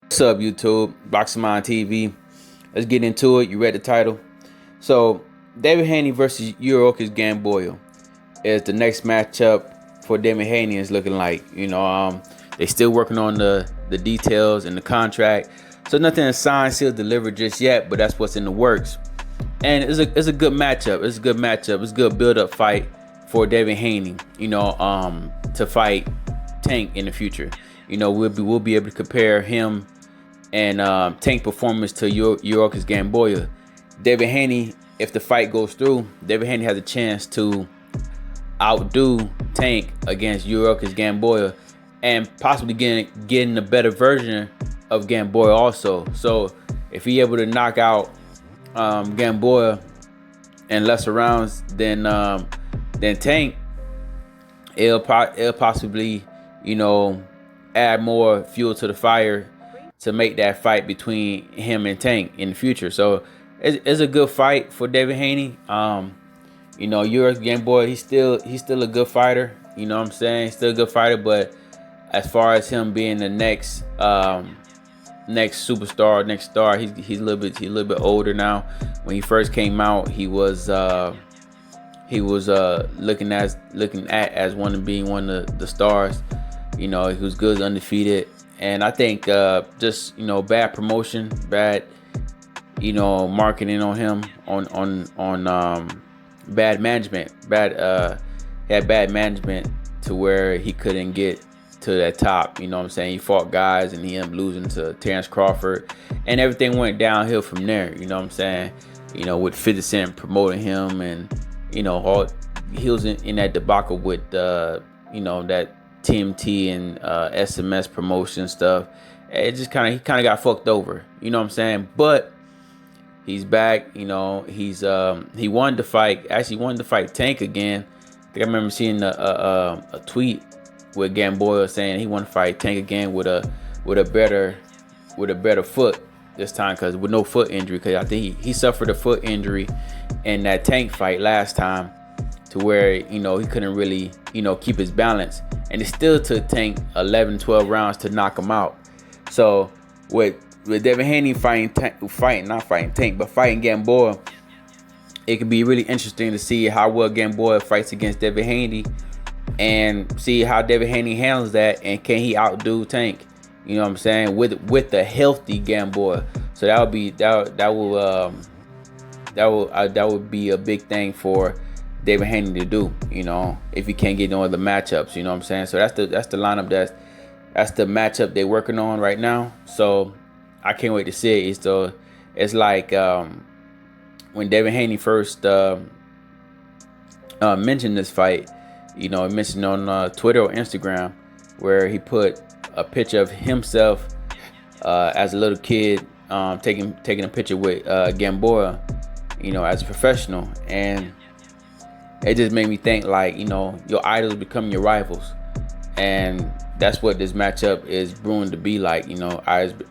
What's up, YouTube? Boxing Mind TV. Let's get into it. You read the title. So, David Haney versus Yuriokis Gamboa is the next matchup for Devin Haney. Is looking like they still working on the details and the contract. So nothing is signed, sealed, delivered just yet. But that's what's in the works. And it's a good matchup. It's a good matchup. It's a good build up fight for Devin Haney. To fight Tank in the future. We'll be able to compare him and Tank performance to Yuriokis Gamboa. Devin Haney, if the fight goes through, Devin Haney has a chance to outdo Tank against Yuriokis Gamboa and possibly getting a better version of Gamboa also. So if he able to knock out Gamboa in lesser rounds than Tank, it'll possibly add more fuel to the fire to make that fight between him and Tank in the future. So it's a good fight for Devin Haney. Yuriokis Gamboa, he's still a good fighter. You know what I'm saying? He's still a good fighter, but as far as him being the next superstar, next star, he's a little bit older now. When he first came out, he was looking at as being one of the stars. He was good, undefeated, and I think just bad promotion, bad marketing on him, on bad management, had bad management to where he couldn't get to that top. You know what I'm saying? He fought guys and he ended up losing to Terrence Crawford, and everything went downhill from there. You know what I'm saying? With 50 Cent promoting him, and he was in that debacle with that TMT and SMS promotion stuff. It just he got fucked over. You know what I'm saying? But he's back. He wanted to fight. Actually, wanted to fight Tank again. I think I remember seeing a tweet with Gamboa saying he wanted to fight Tank again with a better foot this time, because with no foot injury. Because I think he suffered a foot injury in that Tank fight last time, to where he couldn't really keep his balance, and it still took Tank 11-12 rounds to knock him out. So with Devin Haney fighting Gamboa, it could be really interesting to see how well Gamboa fights against Devin Haney, and see how Devin Haney handles that, and can he outdo Tank? You know what I'm saying? With the healthy Gamboa. So that would be a big thing for Devin Haney to do, if he can't get no other matchups. You know what I'm saying? So that's the lineup, that's the matchup they're working on right now. So I can't wait to see it. It's like when Devin Haney first mentioned this fight, he mentioned on Twitter or Instagram, where he put a picture of himself as a little kid, taking a picture with Gamboa, as a professional. And it just made me think, your idols become your rivals, and that's what this matchup is brewing to be like.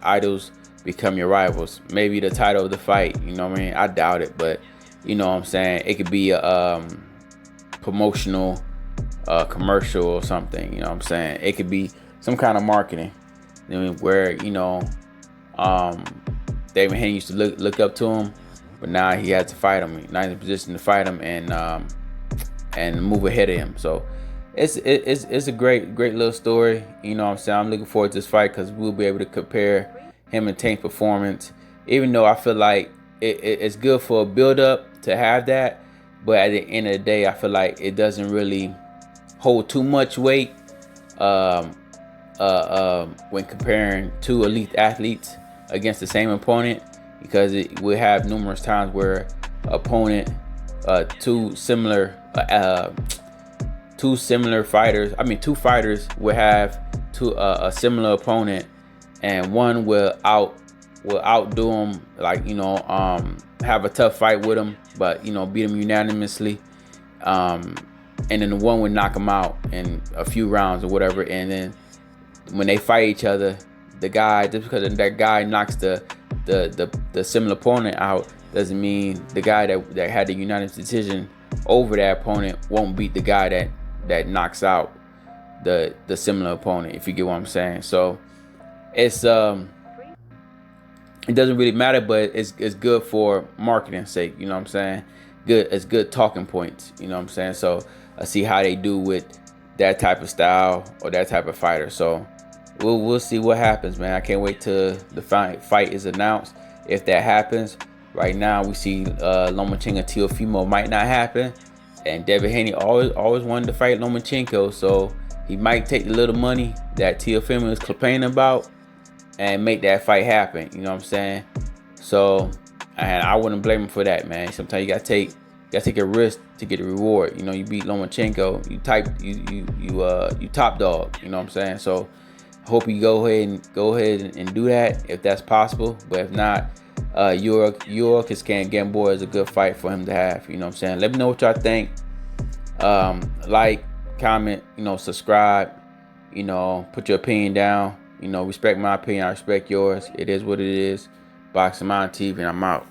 Idols become your rivals. Maybe the title of the fight, I doubt it, but you know what I'm saying, it could be a promotional commercial or something. You know what I'm saying? It could be some kind of marketing, where David Haney used to look up to him, but now he had to fight him. Now he's in a position to fight him and move ahead of him. So it's a great little story. You know what I'm saying? I'm looking forward to this fight, because we'll be able to compare him and Tank's performance. Even though I feel like it's good for a build up to have that, but at the end of the day, I feel like it doesn't really hold too much weight when comparing two elite athletes against the same opponent, because we have numerous times where two fighters will have a similar opponent, and one will outdo him, have a tough fight with him, but beat him unanimously, and then the one would knock him out in a few rounds or whatever. And then when they fight each other, the guy, just because that guy knocks the similar opponent out, doesn't mean the guy that had the unanimous decision over that opponent won't beat the guy that knocks out the similar opponent, if you get what I'm saying. So it's it doesn't really matter, but it's good for marketing's sake. You know what I'm saying? Good, it's good talking points. You know what I'm saying? So I see how they do with that type of style or that type of fighter. So we'll see what happens, man. I can't wait till the fight is announced. If that happens, right now we see Lomachenko Teofimo might not happen, and Devin Haney always wanted to fight Lomachenko, so he might take the little money that Teofimo is complaining about and make that fight happen. You know what I'm saying? So, and I wouldn't blame him for that, man. Sometimes you gotta take a risk to get a reward. You know, you beat Lomachenko, you top dog. You know what I'm saying? So, hope you go ahead and do that if that's possible. But if not, Yuriokis Gamboa is a good fight for him to have. You know what I'm saying? Let me know what y'all think. Like, comment, subscribe. Put your opinion down. Respect my opinion. I respect yours. It is what it is. Boxing Mind TV, and I'm out.